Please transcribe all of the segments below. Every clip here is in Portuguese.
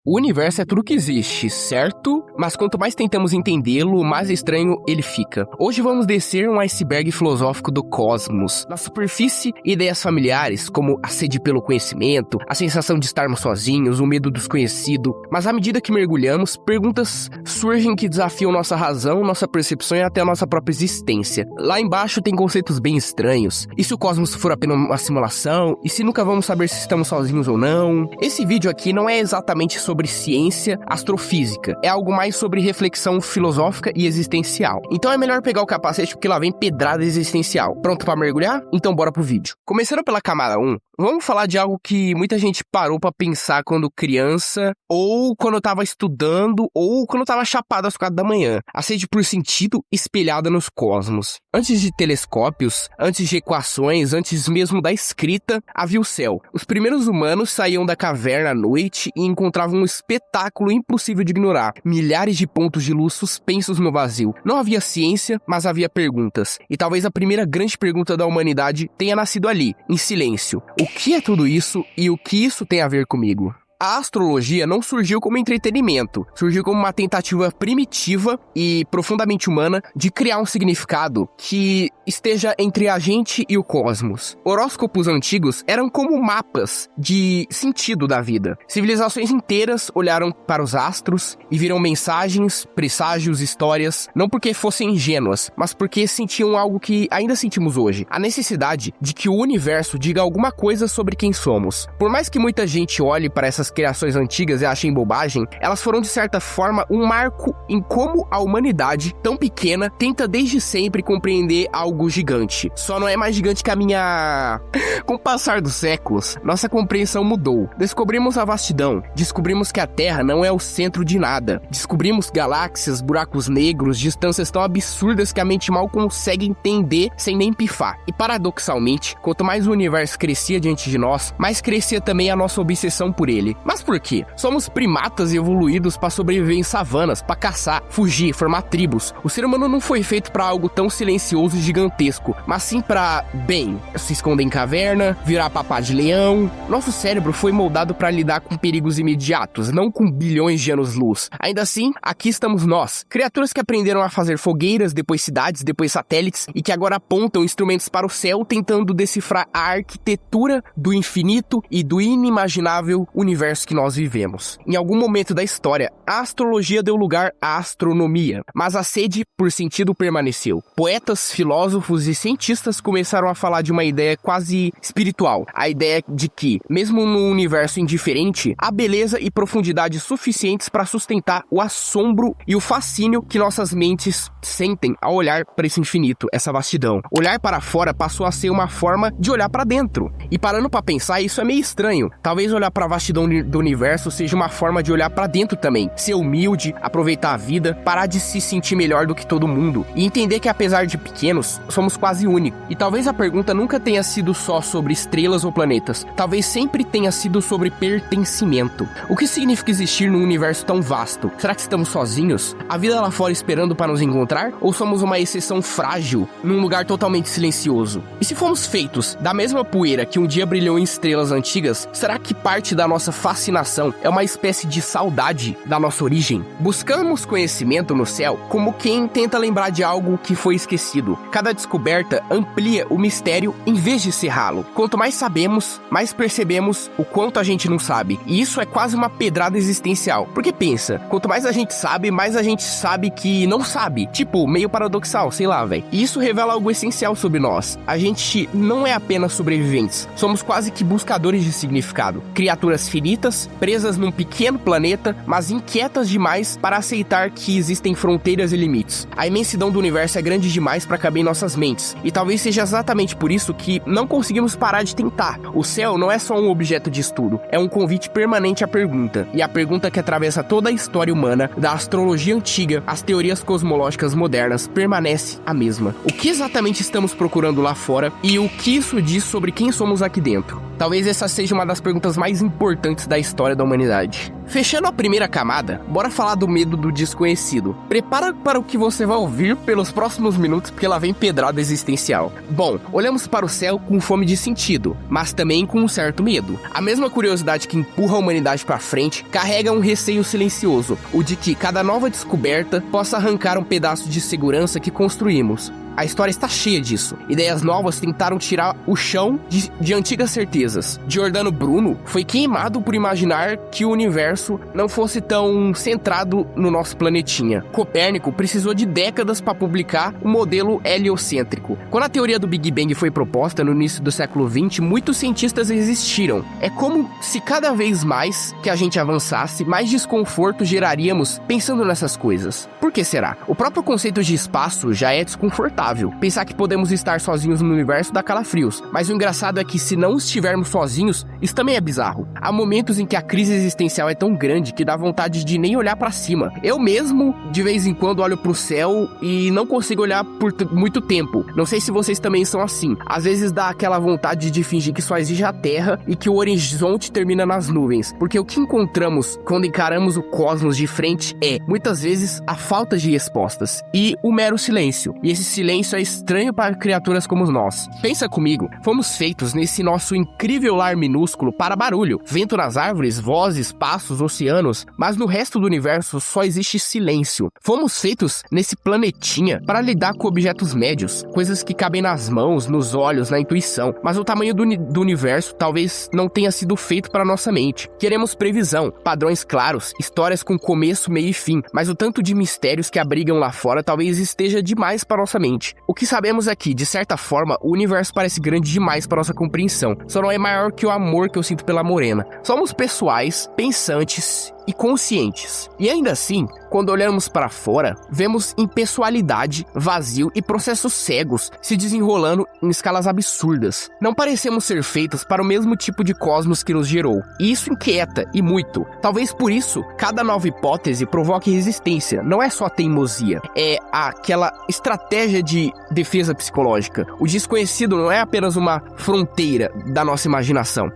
O universo é tudo que existe, certo? Mas quanto mais tentamos entendê-lo, mais estranho ele fica. Hoje vamos descer um iceberg filosófico do cosmos. Na superfície, ideias familiares, como a sede pelo conhecimento, a sensação de estarmos sozinhos, o medo do desconhecido. Mas à medida que mergulhamos, perguntas surgem que desafiam nossa razão, nossa percepção e até a nossa própria existência. Lá embaixo tem conceitos bem estranhos. E se o cosmos for apenas uma simulação? E se nunca vamos saber se estamos sozinhos ou não? Esse vídeo aqui não é exatamente sobre ciência astrofísica, é algo mais sobre reflexão filosófica e existencial. Então é melhor pegar o capacete porque lá vem pedrada existencial. Pronto pra mergulhar? Então bora pro vídeo. Começando pela camada 1, vamos falar de algo que muita gente parou pra pensar quando criança, ou quando tava estudando, ou quando tava chapado às 4 da manhã. A sede por sentido espelhada nos cosmos. Antes de telescópios, antes de equações, antes mesmo da escrita, havia o céu. Os primeiros humanos saíam da caverna à noite e encontravam um espetáculo impossível de ignorar. Milhares de pontos de luz suspensos no vazio. Não havia ciência, mas havia perguntas. E talvez a primeira grande pergunta da humanidade tenha nascido ali, em silêncio. O que é tudo isso e o que isso tem a ver comigo? A astrologia não surgiu como entretenimento, surgiu como uma tentativa primitiva e profundamente humana de criar um significado que esteja entre a gente e o cosmos. Horóscopos antigos eram como mapas de sentido da vida. Civilizações inteiras olharam para os astros e viram mensagens, presságios, histórias, não porque fossem ingênuas, mas porque sentiam algo que ainda sentimos hoje, a necessidade de que o universo diga alguma coisa sobre quem somos. Por mais que muita gente olhe para essas criações antigas e achem bobagem, elas foram de certa forma um marco em como a humanidade, tão pequena, tenta desde sempre compreender algo gigante. Só não é mais gigante que a minha... Com o passar dos séculos, nossa compreensão mudou. Descobrimos a vastidão, descobrimos que a Terra não é o centro de nada. Descobrimos galáxias, buracos negros, distâncias tão absurdas que a mente mal consegue entender sem nem pifar. E paradoxalmente, quanto mais o universo crescia diante de nós, mais crescia também a nossa obsessão por ele. Mas por quê? Somos primatas evoluídos para sobreviver em savanas, para caçar, fugir, formar tribos. O ser humano não foi feito para algo tão silencioso e gigantesco, mas sim para, bem, se esconder em caverna, virar papá de leão. Nosso cérebro foi moldado para lidar com perigos imediatos, não com bilhões de anos-luz. Ainda assim, aqui estamos nós, criaturas que aprenderam a fazer fogueiras, depois cidades, depois satélites, e que agora apontam instrumentos para o céu tentando decifrar a arquitetura do infinito e do inimaginável universo que nós vivemos. Em algum momento da história, a astrologia deu lugar à astronomia, mas a sede por sentido permaneceu. Poetas, filósofos e cientistas começaram a falar de uma ideia quase espiritual, a ideia de que, mesmo num universo indiferente, há beleza e profundidade suficientes para sustentar o assombro e o fascínio que nossas mentes sentem ao olhar para esse infinito, essa vastidão. Olhar para fora passou a ser uma forma de olhar para dentro. E parando para pensar, isso é meio estranho. Talvez olhar para a vastidão do universo seja uma forma de olhar pra dentro também, ser humilde, aproveitar a vida, parar de se sentir melhor do que todo mundo e entender que apesar de pequenos, somos quase únicos. E talvez a pergunta nunca tenha sido só sobre estrelas ou planetas, talvez sempre tenha sido sobre pertencimento. O que significa existir num universo tão vasto? Será que estamos sozinhos? A vida lá fora esperando para nos encontrar? Ou somos uma exceção frágil num lugar totalmente silencioso? E se fomos feitos da mesma poeira que um dia brilhou em estrelas antigas, será que parte da nossa fascinação é uma espécie de saudade da nossa origem? Buscamos conhecimento no céu como quem tenta lembrar de algo que foi esquecido. Cada descoberta amplia o mistério em vez de cerrá-lo. Quanto mais sabemos, mais percebemos o quanto a gente não sabe. E isso é quase uma pedrada existencial. Porque pensa, quanto mais a gente sabe, mais a gente sabe que não sabe. Tipo, meio paradoxal, sei lá, velho. E isso revela algo essencial sobre nós. A gente não é apenas sobreviventes. Somos quase que buscadores de significado. Criaturas finitas, presas num pequeno planeta, mas inquietas demais para aceitar que existem fronteiras e limites. A imensidão do universo é grande demais para caber em nossas mentes, e talvez seja exatamente por isso que não conseguimos parar de tentar. O céu não é só um objeto de estudo, é um convite permanente à pergunta, e a pergunta que atravessa toda a história humana, da astrologia antiga às teorias cosmológicas modernas, permanece a mesma. O que exatamente estamos procurando lá fora, e o que isso diz sobre quem somos aqui dentro? Talvez essa seja uma das perguntas mais importantes da história da humanidade. Fechando a primeira camada, bora falar do medo do desconhecido. Prepara para o que você vai ouvir pelos próximos minutos, porque lá vem pedrada existencial. Bom, olhamos para o céu com fome de sentido, mas também com um certo medo. A mesma curiosidade que empurra a humanidade para frente carrega um receio silencioso, o de que cada nova descoberta possa arrancar um pedaço de segurança que construímos. A história está cheia disso. Ideias novas tentaram tirar o chão de antigas certezas. Giordano Bruno foi queimado por imaginar que o universo não fosse tão centrado no nosso planetinha. Copérnico precisou de décadas para publicar o modelo heliocêntrico. Quando a teoria do Big Bang foi proposta no início do século XX, muitos cientistas resistiram. É como se cada vez mais que a gente avançasse, mais desconforto geraríamos pensando nessas coisas. Por que será? O próprio conceito de espaço já é desconfortável. Pensar que podemos estar sozinhos no universo dá calafrios, mas o engraçado é que se não estivermos sozinhos, isso também é bizarro. Há momentos em que a crise existencial é tão grande que dá vontade de nem olhar pra cima. Eu mesmo, de vez em quando, olho pro céu e não consigo olhar por muito tempo. Não sei se vocês também são assim. Às vezes dá aquela vontade de fingir que só existe a Terra e que o horizonte termina nas nuvens, porque o que encontramos quando encaramos o cosmos de frente é, muitas vezes, a falta de respostas e o mero silêncio. E esse silêncio é estranho para criaturas como nós. Pensa comigo, fomos feitos nesse nosso incrível lar minúsculo para barulho, vento nas árvores, vozes, passos, oceanos, mas no resto do universo só existe silêncio. Fomos feitos nesse planetinha para lidar com objetos médios, coisas que cabem nas mãos, nos olhos, na intuição, mas o tamanho do universo talvez não tenha sido feito para nossa mente. Queremos previsão, padrões claros, histórias com começo, meio e fim, mas o tanto de mistérios que abrigam lá fora talvez esteja demais para nossa mente. O que sabemos é que, de certa forma, o universo parece grande demais para nossa compreensão. Só não é maior que o amor que eu sinto pela Morena. Somos pessoais, pensantes e conscientes. E ainda assim, quando olhamos para fora, vemos impessoalidade, vazio e processos cegos se desenrolando em escalas absurdas. Não parecemos ser feitos para o mesmo tipo de cosmos que nos gerou. E isso inquieta, e muito. Talvez por isso, cada nova hipótese provoque resistência. Não é só teimosia, é aquela estratégia de defesa psicológica. O desconhecido não é apenas uma fronteira da nossa imaginação.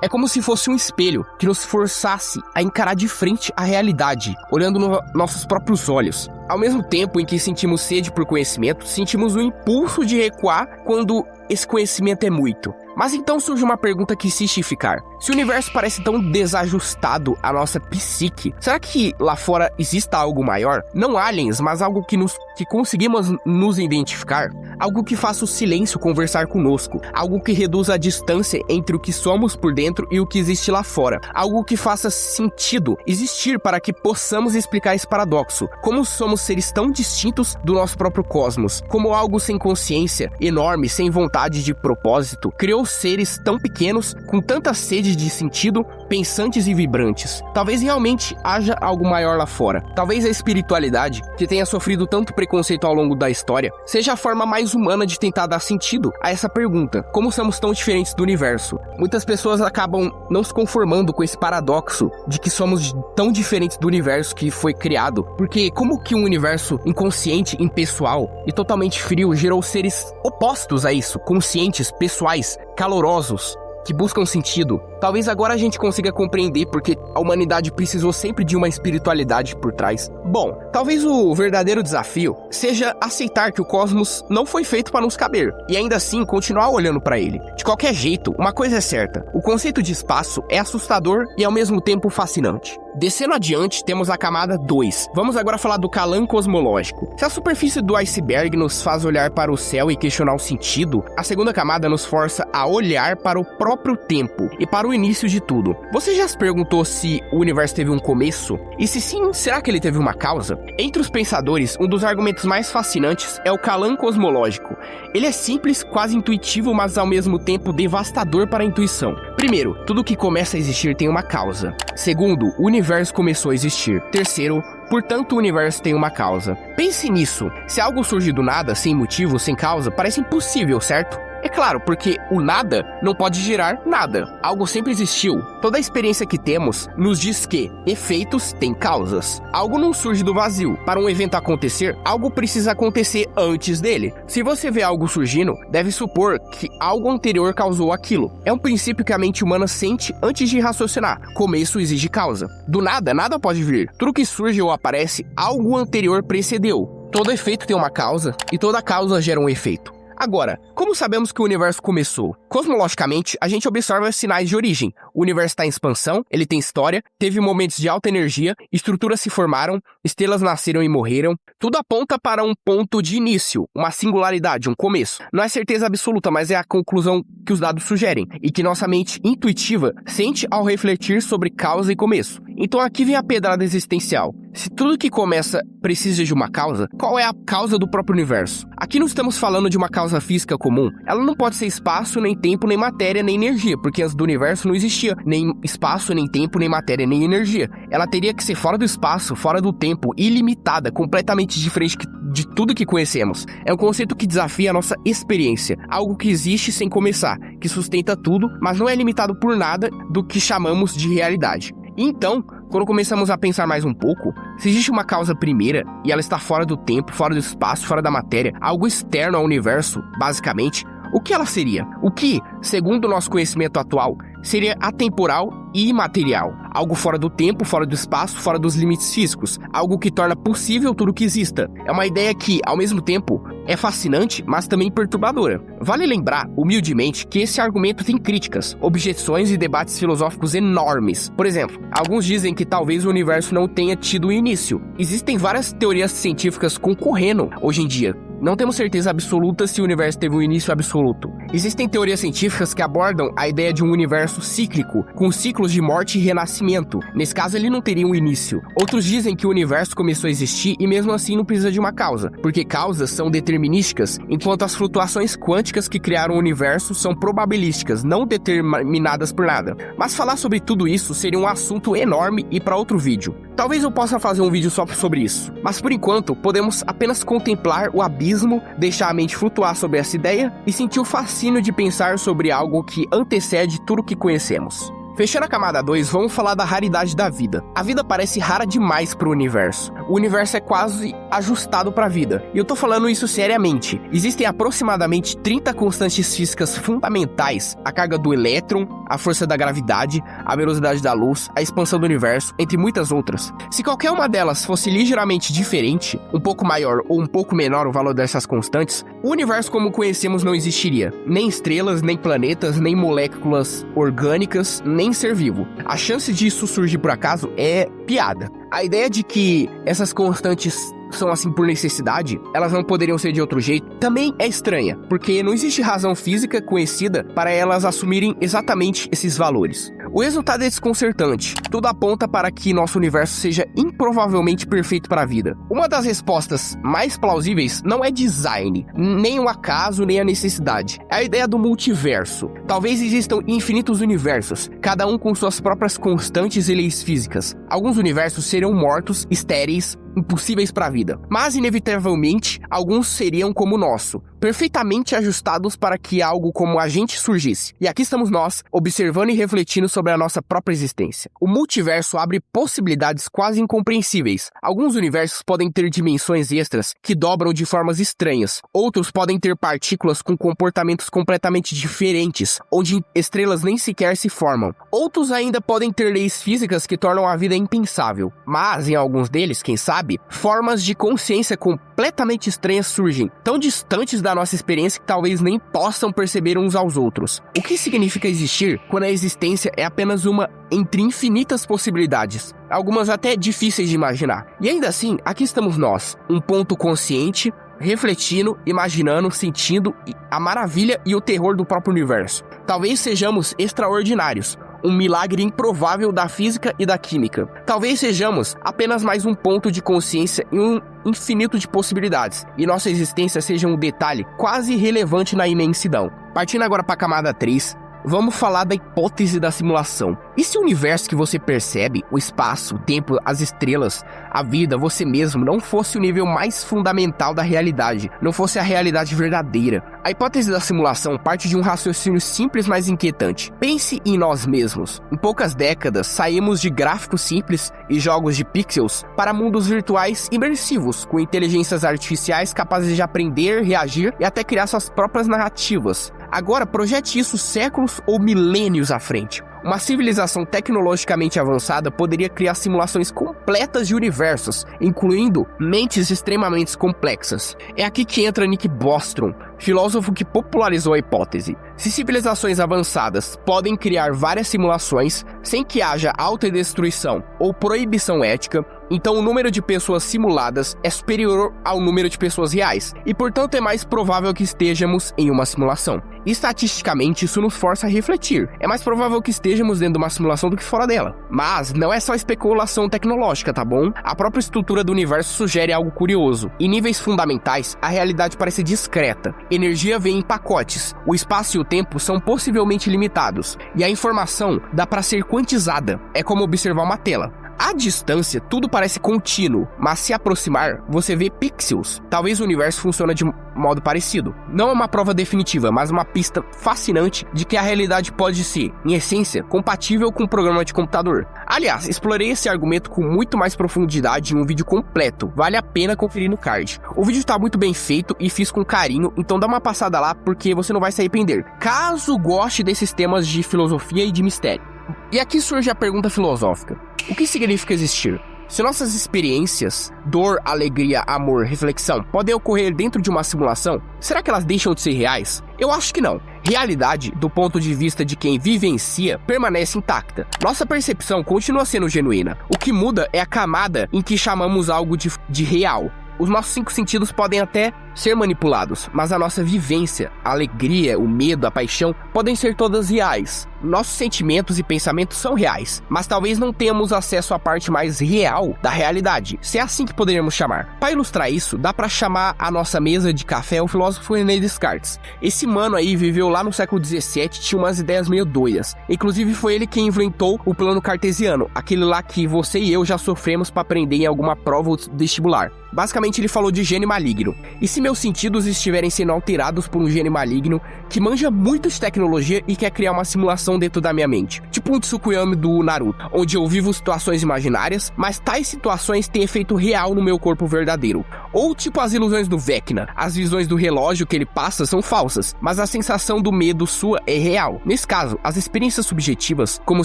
É como se fosse um espelho que nos forçasse a encarar de frente a realidade, olhando nos nossos próprios olhos. Ao mesmo tempo em que sentimos sede por conhecimento, sentimos o impulso de recuar quando esse conhecimento é muito. Mas então surge uma pergunta que insiste em ficar. Se o universo parece tão desajustado à nossa psique, será que lá fora exista algo maior? Não aliens, mas algo que conseguimos nos identificar? Algo que faça o silêncio conversar conosco? Algo que reduza a distância entre o que somos por dentro e o que existe lá fora? Algo que faça sentido existir para que possamos explicar esse paradoxo? Como somos seres tão distintos do nosso próprio cosmos? Como algo sem consciência, enorme, sem vontade de propósito, criou seres tão pequenos, com tanta sede de sentido, pensantes e vibrantes. Talvez realmente haja algo maior lá fora. Talvez a espiritualidade, que tenha sofrido tanto preconceito ao longo da história, seja a forma mais humana de tentar dar sentido a essa pergunta. Como somos tão diferentes do universo? Muitas pessoas acabam não se conformando com esse paradoxo de que somos tão diferentes do universo que foi criado. Porque como que um universo inconsciente, impessoal e totalmente frio gerou seres opostos a isso, conscientes, pessoais, calorosos, que buscam sentido? Talvez agora a gente consiga compreender porque a humanidade precisou sempre de uma espiritualidade por trás. Bom, talvez o verdadeiro desafio seja aceitar que o cosmos não foi feito para nos caber e ainda assim continuar olhando para ele. De qualquer jeito, uma coisa é certa: o conceito de espaço é assustador e ao mesmo tempo fascinante. Descendo adiante, temos a camada 2. Vamos agora falar do Kalan cosmológico. Se a superfície do iceberg nos faz olhar para o céu e questionar o sentido, a segunda camada nos força a olhar para o próprio tempo e para o início de tudo. Você já se perguntou se o universo teve um começo? E se sim, será que ele teve uma causa? Entre os pensadores, um dos argumentos mais fascinantes é o Kalan cosmológico. Ele é simples, quase intuitivo, mas ao mesmo tempo devastador para a intuição. Primeiro, tudo que começa a existir tem uma causa. Segundo, o universo começou a existir. Terceiro, portanto o universo tem uma causa. Pense nisso. Se algo surge do nada, sem motivo, sem causa, parece impossível, certo? É claro, porque o nada não pode gerar nada. Algo sempre existiu. Toda a experiência que temos nos diz que efeitos têm causas. Algo não surge do vazio. Para um evento acontecer, algo precisa acontecer antes dele. Se você vê algo surgindo, deve supor que algo anterior causou aquilo. É um princípio que a mente humana sente antes de raciocinar. Começo exige causa. Do nada, nada pode vir. Tudo que surge ou aparece, algo anterior precedeu. Todo efeito tem uma causa e toda causa gera um efeito. Agora, como sabemos que o universo começou? Cosmologicamente, a gente observa sinais de origem. O universo está em expansão, ele tem história, teve momentos de alta energia, estruturas se formaram, estrelas nasceram e morreram. Tudo aponta para um ponto de início, uma singularidade, um começo. Não é certeza absoluta, mas é a conclusão que os dados sugerem e que nossa mente intuitiva sente ao refletir sobre causa e começo. Então aqui vem a pedrada existencial. Se tudo que começa precisa de uma causa, qual é a causa do próprio universo? Aqui não estamos falando de uma causa física comum. Ela não pode ser espaço, nem tempo, nem matéria, nem energia, porque antes do universo não existia nem espaço, nem tempo, nem matéria, nem energia. Ela teria que ser fora do espaço, fora do tempo, ilimitada, completamente diferente de tudo que conhecemos. É um conceito que desafia a nossa experiência, algo que existe sem começar, que sustenta tudo, mas não é limitado por nada do que chamamos de realidade. Então, quando começamos a pensar mais um pouco, se existe uma causa primeira e ela está fora do tempo, fora do espaço, fora da matéria, algo externo ao universo, basicamente, o que ela seria? O que, segundo o nosso conhecimento atual, seria atemporal e imaterial. Algo fora do tempo, fora do espaço, fora dos limites físicos. Algo que torna possível tudo que exista. É uma ideia que, ao mesmo tempo, é fascinante, mas também perturbadora. Vale lembrar, humildemente, que esse argumento tem críticas, objeções e debates filosóficos enormes. Por exemplo, alguns dizem que talvez o universo não tenha tido início. Existem várias teorias científicas concorrendo hoje em dia. Não temos certeza absoluta se o universo teve um início absoluto. Existem teorias científicas que abordam a ideia de um universo cíclico, com ciclos de morte e renascimento. Nesse caso, ele não teria um início. Outros dizem que o universo começou a existir e mesmo assim não precisa de uma causa, porque causas são determinísticas, enquanto as flutuações quânticas que criaram o universo são probabilísticas, não determinadas por nada. Mas falar sobre tudo isso seria um assunto enorme e para outro vídeo. Talvez eu possa fazer um vídeo só sobre isso, mas por enquanto podemos apenas contemplar o abismo, deixar a mente flutuar sobre essa ideia e sentir o fascínio de pensar sobre algo que antecede tudo que conhecemos. Fechando a camada 2, vamos falar da raridade da vida. A vida parece rara demais para o universo. O universo é quase ajustado para a vida. E eu tô falando isso seriamente. Existem aproximadamente 30 constantes físicas fundamentais: a carga do elétron, a força da gravidade, a velocidade da luz, a expansão do universo, entre muitas outras. Se qualquer uma delas fosse ligeiramente diferente, um pouco maior ou um pouco menor o valor dessas constantes, o universo como conhecemos não existiria. Nem estrelas, nem planetas, nem moléculas orgânicas, nem ser vivo. A chance disso surgir por acaso é piada. A ideia de que essas constantes são assim por necessidade, elas não poderiam ser de outro jeito, também é estranha, porque não existe razão física conhecida para elas assumirem exatamente esses valores. O resultado é desconcertante. Tudo aponta para que nosso universo seja improvavelmente perfeito para a vida. Uma das respostas mais plausíveis não é design, nem o acaso, nem a necessidade. É a ideia do multiverso. Talvez existam infinitos universos, cada um com suas próprias constantes e leis físicas. Alguns universos seriam mortos, estéreis, impossíveis para a vida. Mas, inevitavelmente, alguns seriam como o nosso, perfeitamente ajustados para que algo como a gente surgisse. E aqui estamos nós, observando e refletindo sobre a nossa própria existência. O multiverso abre possibilidades quase incompreensíveis. Alguns universos podem ter dimensões extras que dobram de formas estranhas. Outros podem ter partículas com comportamentos completamente diferentes, onde estrelas nem sequer se formam. Outros ainda podem ter leis físicas que tornam a vida impensável. Mas, em alguns deles, quem sabe, formas de consciência completamente estranhas surgem, tão distantes da nossa experiência que talvez nem possam perceber uns aos outros. O que significa existir quando a existência é apenas uma entre infinitas possibilidades, algumas até difíceis de imaginar. E ainda assim, aqui estamos nós, um ponto consciente, refletindo, imaginando, sentindo a maravilha e o terror do próprio universo. Talvez sejamos extraordinários, um milagre improvável da física e da química. Talvez sejamos apenas mais um ponto de consciência em um infinito de possibilidades, e nossa existência seja um detalhe quase irrelevante na imensidão. Partindo agora para a camada 3, vamos falar da hipótese da simulação. E se o universo que você percebe, o espaço, o tempo, as estrelas, a vida, você mesmo, não fosse o nível mais fundamental da realidade, não fosse a realidade verdadeira? A hipótese da simulação parte de um raciocínio simples, mas inquietante. Pense em nós mesmos. Em poucas décadas, saímos de gráficos simples e jogos de pixels para mundos virtuais imersivos, com inteligências artificiais capazes de aprender, reagir e até criar suas próprias narrativas. Agora, projete isso séculos ou milênios à frente. Uma civilização tecnologicamente avançada poderia criar simulações completas de universos, incluindo mentes extremamente complexas. É aqui que entra Nick Bostrom, filósofo que popularizou a hipótese. Se civilizações avançadas podem criar várias simulações sem que haja autodestruição ou proibição ética, então o número de pessoas simuladas é superior ao número de pessoas reais, e portanto é mais provável que estejamos em uma simulação. Estatisticamente, isso nos força a refletir. É mais provável que estejamos dentro de uma simulação do que fora dela. Mas não é só especulação tecnológica, tá bom? A própria estrutura do universo sugere algo curioso. Em níveis fundamentais, a realidade parece discreta. Energia vem em pacotes. O espaço e o tempo são possivelmente limitados. E a informação dá para ser quantizada. É como observar uma tela. À distância, tudo parece contínuo, mas se aproximar, você vê pixels. Talvez o universo funcione de modo parecido. Não é uma prova definitiva, mas uma pista fascinante de que a realidade pode ser, em essência, compatível com um programa de computador. Aliás, explorei esse argumento com muito mais profundidade em um vídeo completo. Vale a pena conferir no card. O vídeo está muito bem feito e fiz com carinho, então dá uma passada lá porque você não vai se arrepender. Caso goste desses temas de filosofia e de mistério. E aqui surge a pergunta filosófica. O que significa existir? Se nossas experiências, dor, alegria, amor, reflexão, podem ocorrer dentro de uma simulação, será que elas deixam de ser reais? Eu acho que não. Realidade, do ponto de vista de quem vivencia, permanece intacta. Nossa percepção continua sendo genuína. O que muda é a camada em que chamamos algo de real. Os nossos 5 sentidos podem até ser manipulados, mas a nossa vivência, a alegria, o medo, a paixão, podem ser todas reais. Nossos sentimentos e pensamentos são reais, mas talvez não tenhamos acesso à parte mais real da realidade, se é assim que poderíamos chamar. Para ilustrar isso, dá para chamar a nossa mesa de café o filósofo René Descartes. Esse mano aí viveu lá no século XVII, tinha umas ideias meio doidas. Inclusive foi ele quem inventou o plano cartesiano, aquele lá que você e eu já sofremos para aprender em alguma prova ou vestibular. Basicamente ele falou de gênio maligno. E se meus sentidos estiverem sendo alterados por um gênio maligno que manja muito de tecnologia e quer criar uma simulação dentro da minha mente, tipo um Tsukuyami do Naruto, onde eu vivo situações imaginárias, mas tais situações têm efeito real no meu corpo verdadeiro. Ou tipo as ilusões do Vecna, as visões do relógio que ele passa são falsas, mas a sensação do medo sua é real. Nesse caso, as experiências subjetivas, como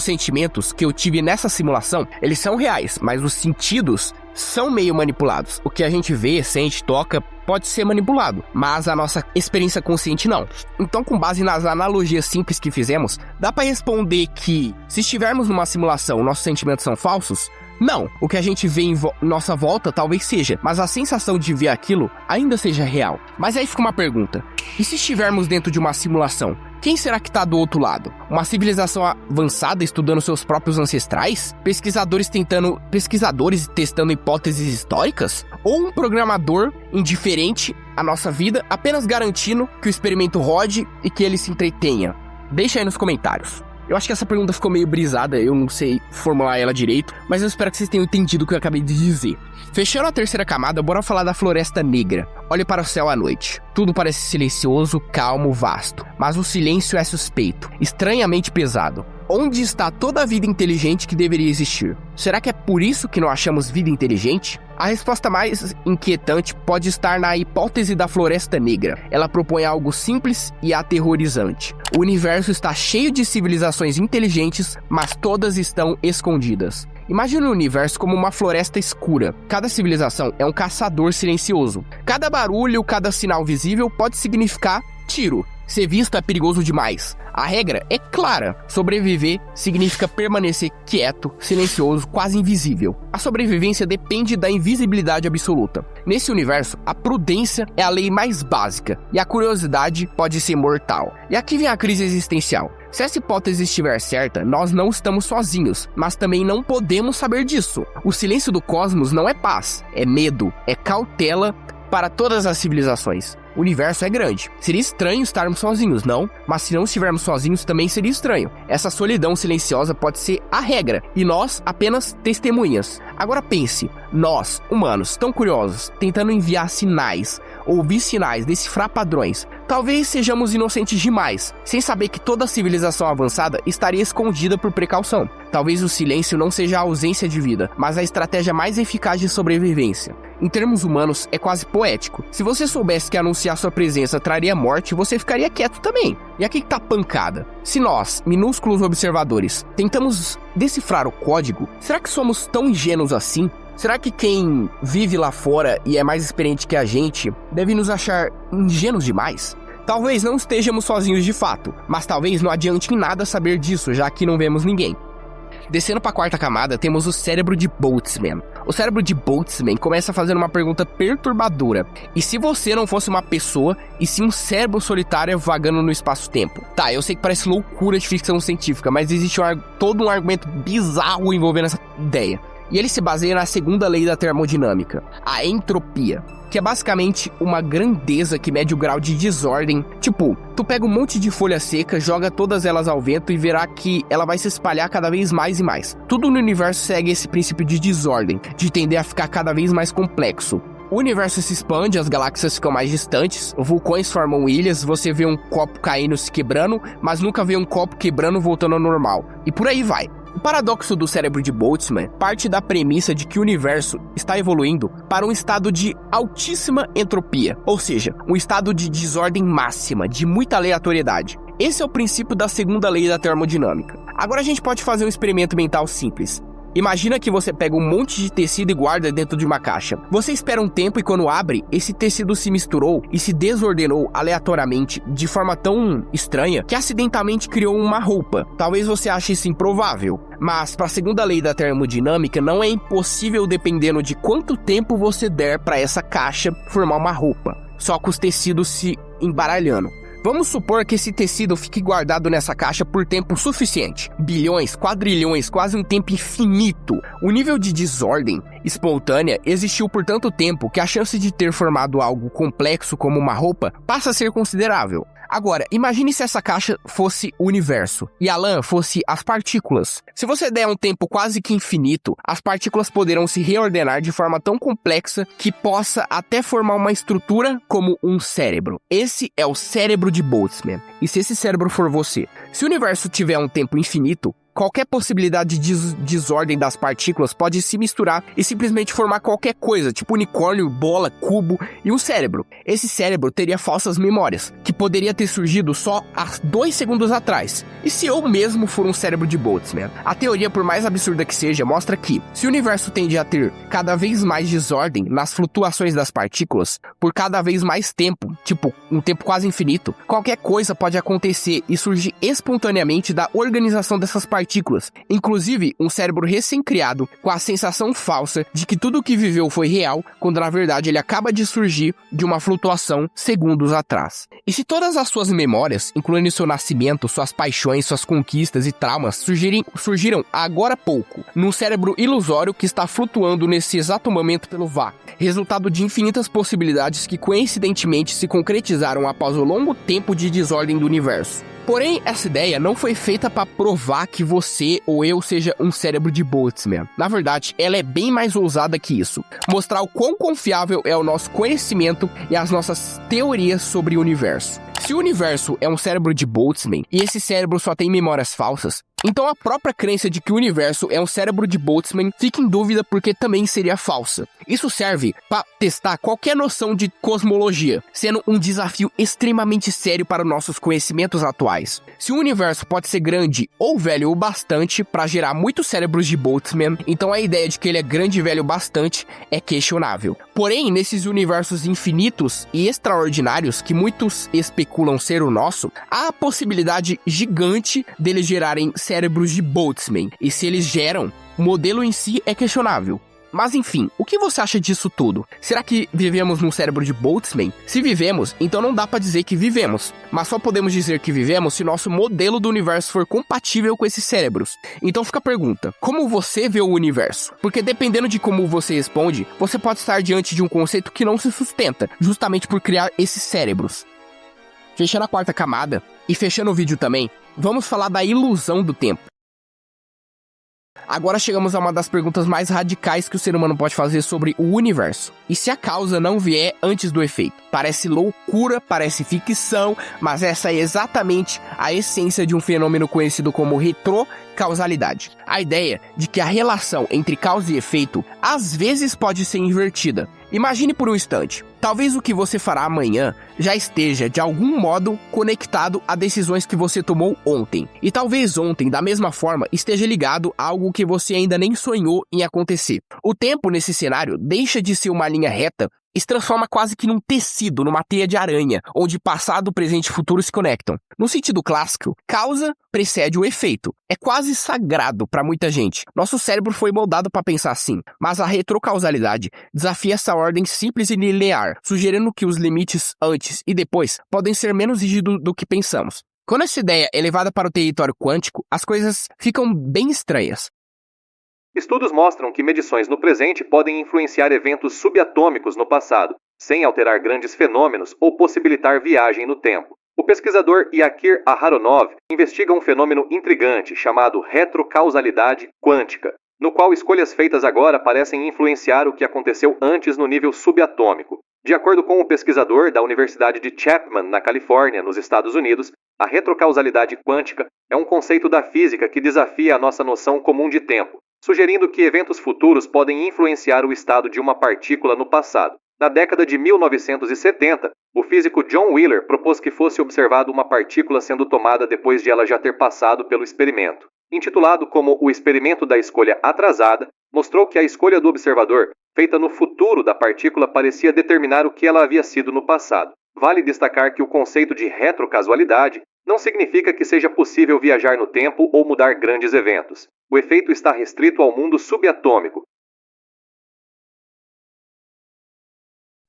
sentimentos que eu tive nessa simulação, eles são reais, mas os sentidos são meio manipulados. O que a gente vê, sente, toca, pode ser manipulado, mas a nossa experiência consciente não. Então, com base nas analogias simples que fizemos, dá para responder que, se estivermos numa simulação, nossos sentimentos são falsos? Não, o que a gente vê em nossa volta talvez seja, mas a sensação de ver aquilo ainda seja real. Mas aí fica uma pergunta, e se estivermos dentro de uma simulação, quem será que está do outro lado? Uma civilização avançada estudando seus próprios ancestrais? Pesquisadores testando hipóteses históricas? Ou um programador indiferente à nossa vida, apenas garantindo que o experimento rode e que ele se entretenha? Deixa aí nos comentários. Eu acho que essa pergunta ficou meio brisada, eu não sei formular ela direito, mas eu espero que vocês tenham entendido o que eu acabei de dizer. Fechando a terceira camada, bora falar da Floresta Negra. Olhe para o céu à noite. Tudo parece silencioso, calmo, vasto, mas o silêncio é suspeito, estranhamente pesado. Onde está toda a vida inteligente que deveria existir? Será que é por isso que não achamos vida inteligente? A resposta mais inquietante pode estar na hipótese da Floresta Negra. Ela propõe algo simples e aterrorizante. O universo está cheio de civilizações inteligentes, mas todas estão escondidas. Imagine o universo como uma floresta escura. Cada civilização é um caçador silencioso. Cada barulho, cada sinal visível pode significar tiro. Ser visto é perigoso demais. A regra é clara. Sobreviver significa permanecer quieto, silencioso, quase invisível. A sobrevivência depende da invisibilidade absoluta. Nesse universo, a prudência é a lei mais básica e a curiosidade pode ser mortal. E aqui vem a crise existencial. Se essa hipótese estiver certa, nós não estamos sozinhos, mas também não podemos saber disso. O silêncio do cosmos não é paz, é medo, é cautela para todas as civilizações. O universo é grande. Seria estranho estarmos sozinhos, não? Mas se não estivermos sozinhos, também seria estranho. Essa solidão silenciosa pode ser a regra, e nós apenas testemunhas. Agora pense, nós, humanos, tão curiosos, tentando enviar sinais, ouvir sinais, decifrar padrões. Talvez sejamos inocentes demais, sem saber que toda civilização avançada estaria escondida por precaução. Talvez o silêncio não seja a ausência de vida, mas a estratégia mais eficaz de sobrevivência. Em termos humanos, é quase poético. Se você soubesse que anunciar sua presença traria morte, você ficaria quieto também. E aqui que tá a pancada. Se nós, minúsculos observadores, tentamos decifrar o código, será que somos tão ingênuos assim? Será que quem vive lá fora e é mais experiente que a gente deve nos achar ingênuos demais? Talvez não estejamos sozinhos de fato, mas talvez não adiante em nada saber disso, já que não vemos ninguém. Descendo para a quarta camada, temos o cérebro de Boltzmann. O cérebro de Boltzmann começa fazendo uma pergunta perturbadora. E se você não fosse uma pessoa, e sim um cérebro solitário vagando no espaço-tempo? Tá, eu sei que parece loucura de ficção científica, mas existe todo um argumento bizarro envolvendo essa ideia. E ele se baseia na segunda lei da termodinâmica, a entropia, que é basicamente uma grandeza que mede o grau de desordem. Tipo, tu pega um monte de folha seca, joga todas elas ao vento e verá que ela vai se espalhar cada vez mais e mais. Tudo no universo segue esse princípio de desordem, de tender a ficar cada vez mais complexo. O universo se expande, as galáxias ficam mais distantes, vulcões formam ilhas, você vê um copo caindo se quebrando, mas nunca vê um copo quebrando voltando ao normal. E por aí vai. O paradoxo do cérebro de Boltzmann parte da premissa de que o universo está evoluindo para um estado de altíssima entropia, ou seja, um estado de desordem máxima, de muita aleatoriedade. Esse é o princípio da segunda lei da termodinâmica. Agora a gente pode fazer um experimento mental simples. Imagina que você pega um monte de tecido e guarda dentro de uma caixa. Você espera um tempo e quando abre, esse tecido se misturou e se desordenou aleatoriamente de forma tão estranha que acidentalmente criou uma roupa. Talvez você ache isso improvável, mas para a segunda lei da termodinâmica não é impossível dependendo de quanto tempo você der para essa caixa formar uma roupa, só com os tecidos se embaralhando. Vamos supor que esse tecido fique guardado nessa caixa por tempo suficiente. Bilhões, quadrilhões, quase um tempo infinito. O nível de desordem espontânea existiu por tanto tempo que a chance de ter formado algo complexo como uma roupa passa a ser considerável. Agora, imagine se essa caixa fosse o universo e a lã fosse as partículas. Se você der um tempo quase que infinito, as partículas poderão se reordenar de forma tão complexa que possa até formar uma estrutura como um cérebro. Esse é o cérebro de Boltzmann. E se esse cérebro for você? Se o universo tiver um tempo infinito, qualquer possibilidade de desordem das partículas pode se misturar e simplesmente formar qualquer coisa, tipo unicórnio, bola, cubo e um cérebro. Esse cérebro teria falsas memórias, que poderia ter surgido só há 2 segundos atrás. E se eu mesmo for um cérebro de Boltzmann? A teoria, por mais absurda que seja, mostra que, se o universo tende a ter cada vez mais desordem nas flutuações das partículas, por cada vez mais tempo, tipo um tempo quase infinito, qualquer coisa pode acontecer e surgir espontaneamente da organização dessas partículas, inclusive um cérebro recém-criado com a sensação falsa de que tudo o que viveu foi real, quando na verdade ele acaba de surgir de uma flutuação segundos atrás. E se todas as suas memórias, incluindo seu nascimento, suas paixões, suas conquistas e traumas, surgiram agora há pouco, num cérebro ilusório que está flutuando nesse exato momento pelo vácuo, resultado de infinitas possibilidades que coincidentemente se concretizaram após o longo tempo de desordem do universo. Porém, essa ideia não foi feita para provar que você ou eu seja um cérebro de Boltzmann. Na verdade, ela é bem mais ousada que isso. Mostrar o quão confiável é o nosso conhecimento e as nossas teorias sobre o universo. Se o universo é um cérebro de Boltzmann e esse cérebro só tem memórias falsas, então a própria crença de que o universo é um cérebro de Boltzmann fica em dúvida porque também seria falsa. Isso serve para testar qualquer noção de cosmologia, sendo um desafio extremamente sério para nossos conhecimentos atuais. Se o universo pode ser grande ou velho o bastante para gerar muitos cérebros de Boltzmann, então a ideia de que ele é grande e velho bastante é questionável. Porém, nesses universos infinitos e extraordinários que muitos especulam ser o nosso, há a possibilidade gigante deles gerarem cérebros de Boltzmann, e se eles geram, o modelo em si é questionável. Mas enfim, o que você acha disso tudo? Será que vivemos num cérebro de Boltzmann? Se vivemos, então não dá pra dizer que vivemos, mas só podemos dizer que vivemos se nosso modelo do universo for compatível com esses cérebros. Então fica a pergunta, como você vê o universo? Porque dependendo de como você responde, você pode estar diante de um conceito que não se sustenta, justamente por criar esses cérebros. Fechando a quarta camada, e fechando o vídeo também, vamos falar da ilusão do tempo. Agora chegamos a uma das perguntas mais radicais que o ser humano pode fazer sobre o universo. E se a causa não vier antes do efeito? Parece loucura, parece ficção, mas essa é exatamente a essência de um fenômeno conhecido como retrocausalidade. A ideia de que a relação entre causa e efeito às vezes pode ser invertida. Imagine por um instante, talvez o que você fará amanhã já esteja, de algum modo, conectado a decisões que você tomou ontem. E talvez ontem, da mesma forma, esteja ligado a algo que você ainda nem sonhou em acontecer. O tempo, nesse cenário, deixa de ser uma linha reta e se transforma quase que num tecido, numa teia de aranha, onde passado, presente e futuro se conectam. No sentido clássico, causa precede o efeito. É quase sagrado para muita gente. Nosso cérebro foi moldado para pensar assim, mas a retrocausalidade desafia essa ordem simples e linear, sugerindo que os limites antes e depois podem ser menos rígidos do que pensamos. Quando essa ideia é levada para o território quântico, as coisas ficam bem estranhas. Estudos mostram que medições no presente podem influenciar eventos subatômicos no passado, sem alterar grandes fenômenos ou possibilitar viagem no tempo. O pesquisador Yakir Aharonov investiga um fenômeno intrigante chamado retrocausalidade quântica, no qual escolhas feitas agora parecem influenciar o que aconteceu antes no nível subatômico. De acordo com o pesquisador da Universidade de Chapman, na Califórnia, nos Estados Unidos, a retrocausalidade quântica é um conceito da física que desafia a nossa noção comum de tempo, sugerindo que eventos futuros podem influenciar o estado de uma partícula no passado. Na década de 1970, o físico John Wheeler propôs que fosse observado uma partícula sendo tomada depois de ela já ter passado pelo experimento. Intitulado como o experimento da escolha atrasada, mostrou que a escolha do observador, feita no futuro da partícula, parecia determinar o que ela havia sido no passado. Vale destacar que o conceito de retrocausalidade não significa que seja possível viajar no tempo ou mudar grandes eventos. O efeito está restrito ao mundo subatômico.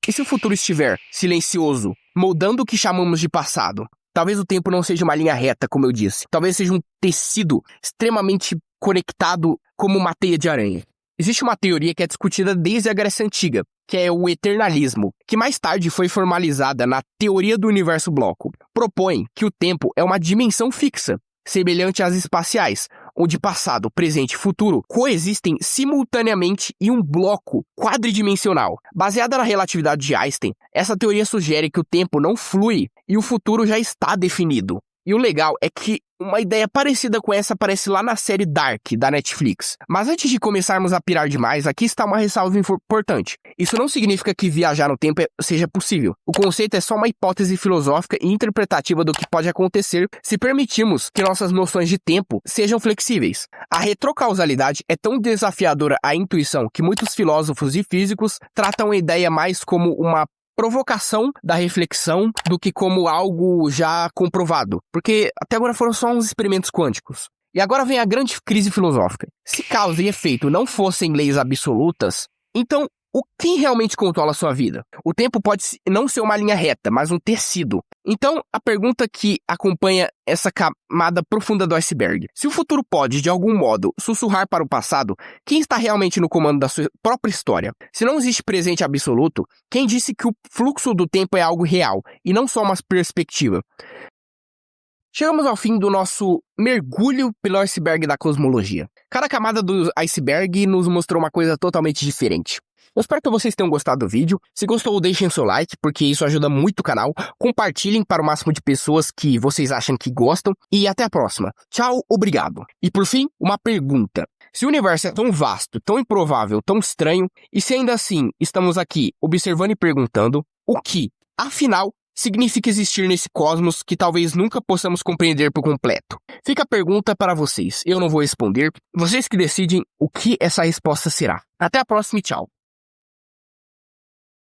E se o futuro estiver silencioso, moldando o que chamamos de passado? Talvez o tempo não seja uma linha reta, como eu disse. Talvez seja um tecido extremamente conectado como uma teia de aranha. Existe uma teoria que é discutida desde a Grécia Antiga, que é o eternalismo, que mais tarde foi formalizada na teoria do universo bloco. Propõe que o tempo é uma dimensão fixa, semelhante às espaciais, onde passado, presente e futuro coexistem simultaneamente em um bloco quadridimensional. Baseada na relatividade de Einstein, essa teoria sugere que o tempo não flui e o futuro já está definido. E o legal é que uma ideia parecida com essa aparece lá na série Dark, da Netflix. Mas antes de começarmos a pirar demais, aqui está uma ressalva importante. Isso não significa que viajar no tempo seja possível. O conceito é só uma hipótese filosófica e interpretativa do que pode acontecer se permitirmos que nossas noções de tempo sejam flexíveis. A retrocausalidade é tão desafiadora à intuição que muitos filósofos e físicos tratam a ideia mais como uma provocação da reflexão do que como algo já comprovado, porque até agora foram só uns experimentos quânticos. E agora vem a grande crise filosófica. Se causa e efeito não fossem leis absolutas, então quem realmente controla a sua vida? O tempo pode não ser uma linha reta, mas um tecido. Então, a pergunta que acompanha essa camada profunda do iceberg: se o futuro pode, de algum modo, sussurrar para o passado, quem está realmente no comando da sua própria história? Se não existe presente absoluto, quem disse que o fluxo do tempo é algo real, e não só uma perspectiva? Chegamos ao fim do nosso mergulho pelo iceberg da cosmologia. Cada camada do iceberg nos mostrou uma coisa totalmente diferente. Eu espero que vocês tenham gostado do vídeo. Se gostou, deixem seu like, porque isso ajuda muito o canal. Compartilhem para o máximo de pessoas que vocês acham que gostam. E até a próxima. Tchau, obrigado. E por fim, uma pergunta. Se o universo é tão vasto, tão improvável, tão estranho, e se ainda assim estamos aqui observando e perguntando, o que, afinal, significa existir nesse cosmos que talvez nunca possamos compreender por completo? Fica a pergunta para vocês. Eu não vou responder. Vocês que decidem o que essa resposta será. Até a próxima e tchau.